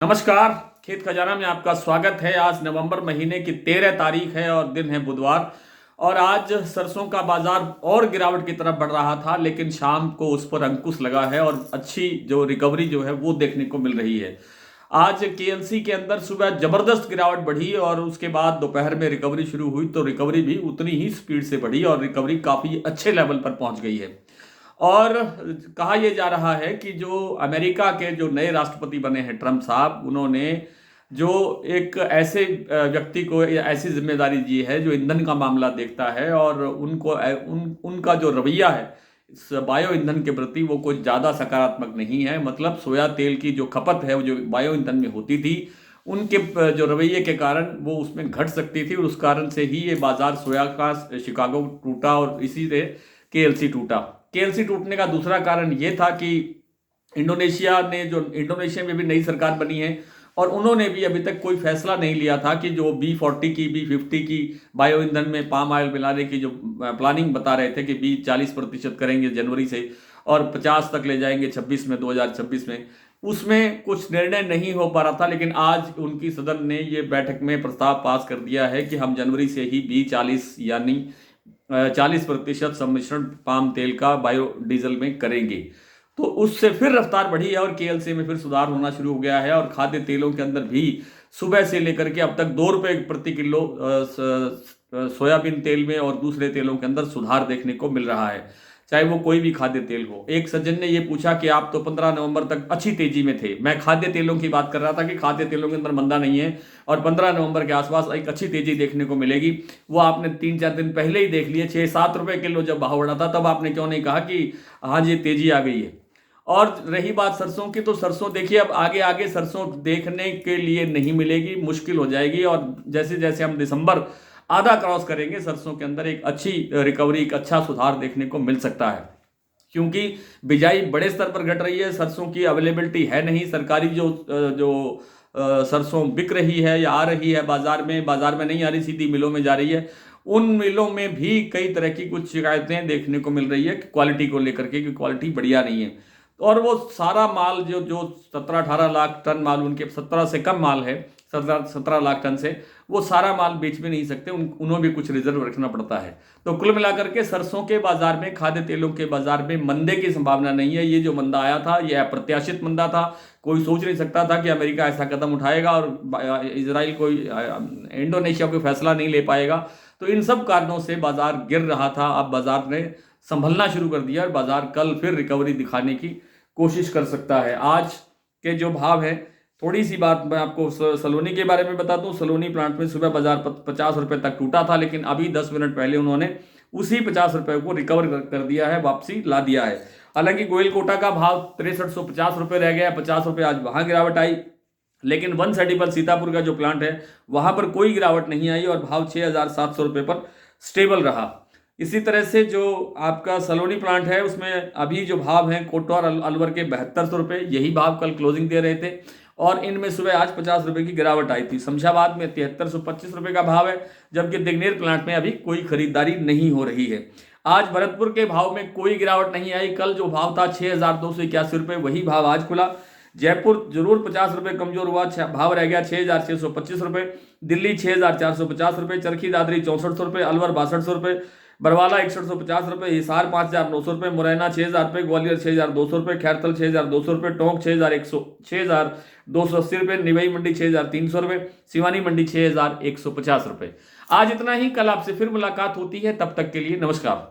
नमस्कार। खेत खजाना में आपका स्वागत है। आज नवंबर महीने की 13 तारीख है और दिन है बुधवार। और आज सरसों का बाजार और गिरावट की तरफ बढ़ रहा था, लेकिन शाम को उस पर अंकुश लगा है और अच्छी जो रिकवरी जो है वो देखने को मिल रही है। आज केएलसी के अंदर सुबह जबरदस्त गिरावट बढ़ी और उसके बाद दोपहर में रिकवरी शुरू हुई, तो रिकवरी भी उतनी ही स्पीड से बढ़ी और रिकवरी काफी अच्छे लेवल पर पहुंच गई है। और कहा यह जा रहा है कि जो अमेरिका के जो नए राष्ट्रपति बने हैं ट्रम्प साहब, उन्होंने जो एक ऐसे व्यक्ति को या ऐसी जिम्मेदारी दी है जो ईंधन का मामला देखता है, और उनका जो रवैया है इस बायो ईंधन के प्रति वो कुछ ज़्यादा सकारात्मक नहीं है। मतलब सोया तेल की जो खपत है वो जो बायो ईंधन में होती थी, उनके जो रवैये के कारण वो उसमें घट सकती थी, और उस कारण से ही ये बाजार सोया का शिकागो टूटा और इसी से केएलसी टूटा। केएलसी टूटने का दूसरा कारण ये था कि इंडोनेशिया में भी नई सरकार बनी है और उन्होंने भी अभी तक कोई फैसला नहीं लिया था कि जो B40 की B50 की बायो ईंधन में पाम ऑयल मिलाने की जो प्लानिंग बता रहे थे कि 40% करेंगे जनवरी से और 50 तक ले जाएंगे 2026 में, उसमें कुछ निर्णय नहीं हो पा रहा था। लेकिन आज उनकी सदन ने ये बैठक में प्रस्ताव पास कर दिया है कि हम जनवरी से ही B40 यानी 40% सम्मिश्रण पाम तेल का बायोडीजल में करेंगे। तो उससे फिर रफ्तार बढ़ी है और केएलसी में फिर सुधार होना शुरू हो गया है। और खाद्य तेलों के अंदर भी सुबह से लेकर के अब तक 2 रुपए प्रति किलो सोयाबीन तेल में और दूसरे तेलों के अंदर सुधार देखने को मिल रहा है, चाहे वो कोई भी खाद्य तेल हो। एक सज्जन ने ये पूछा कि आप तो 15 नवंबर तक अच्छी तेजी में थे। मैं खाद्य तेलों की बात कर रहा था कि खाद्य तेलों के अंदर मंदा नहीं है और 15 नवंबर के आसपास एक अच्छी तेजी देखने को मिलेगी। वो आपने 3-4 दिन पहले ही देख लिए, 6-7 रुपए किलो जब भाव बढ़ा था तब आपने क्यों नहीं कहा कि हाँ जी तेजी आ गई है। और रही बात सरसों की, तो सरसों देखिए अब आगे आगे सरसों देखने के लिए नहीं मिलेगी, मुश्किल हो जाएगी। और जैसे जैसे हम दिसंबर आधा क्रॉस करेंगे, सरसों के अंदर एक अच्छी रिकवरी, एक अच्छा सुधार देखने को मिल सकता है, क्योंकि बिजाई बड़े स्तर पर घट रही है। सरसों की अवेलेबिलिटी है नहीं। सरकारी जो जो सरसों बिक रही है या आ रही है बाजार में नहीं आ रही, सीधी मिलों में जा रही है। उन मिलों में भी कई तरह की कुछ शिकायतें देखने को मिल रही है क्वालिटी को लेकर के, कि क्वालिटी बढ़िया नहीं है। और वो सारा माल जो जो 17-18 लाख टन माल, उनके 17 से कम माल है, 17 लाख टन से, वो सारा माल बेच भी नहीं सकते, उन्हें भी कुछ रिजर्व रखना पड़ता है। तो कुल मिलाकर के सरसों के बाजार में, खाद्य तेलों के बाजार में मंदे की संभावना नहीं है। ये जो मंदा आया था ये अप्रत्याशित मंदा था। कोई सोच नहीं सकता था कि अमेरिका ऐसा कदम उठाएगा और इजराइल कोई इंडोनेशिया कोई फैसला नहीं ले पाएगा। तो इन सब कारणों से बाजार गिर रहा था। अब बाजार ने संभलना शुरू कर दिया और बाजार कल फिर रिकवरी दिखाने की कोशिश कर सकता है। आज के जो भाव है, थोड़ी सी बात मैं आपको सलोनी के बारे में बता दूं। सलोनी प्लांट में सुबह बाजार 50 रुपए तक टूटा था, लेकिन अभी 10 मिनट पहले उन्होंने उसी 50 रुपए को रिकवर कर दिया है, वापसी ला दिया है। हालांकि गोयल कोटा का भाव 6350 रुपए रह गया, 50 रुपए आज वहां गिरावट आई। लेकिन 130 सीतापुर का जो प्लांट है वहां पर कोई गिरावट नहीं आई और भाव 6700 रुपए पर स्टेबल रहा। इसी तरह से जो आपका सलोनी प्लांट है उसमें अभी जो भाव है कोटा और अलवर के 7200 रुपये, यही भाव कल क्लोजिंग दे रहे थे। और इनमें सुबह आज 50 रुपये की गिरावट आई थी। शमशाबाद में 7325 रुपये का भाव है, जबकि दिग्नेर प्लांट में अभी कोई खरीदारी नहीं हो रही है। आज भरतपुर के भाव में कोई गिरावट नहीं आई। कल जो भाव था 6281 रुपये, वही भाव आज खुला। जयपुर जरूर 50 रुपये कमजोर हुआ, भाव रह गया 6625 रुपये। दिल्ली 6450 रुपये, चरखी दादरी 6400 रुपये, अलवर 6200 रुपये, बरवाला 6150 रुपये, हिसार 5900 रुपये, मुरैना 6000 रुपये, ग्वालियर 6200 रुपये, खैरतल 6200 रुपये, टोंक 6280 रुपये, निवई मंडी 6300 रुपये, सिवानी मंडी 6150 रुपये। आज इतना ही। कल आपसे फिर मुलाकात होती है, तब तक के लिए नमस्कार।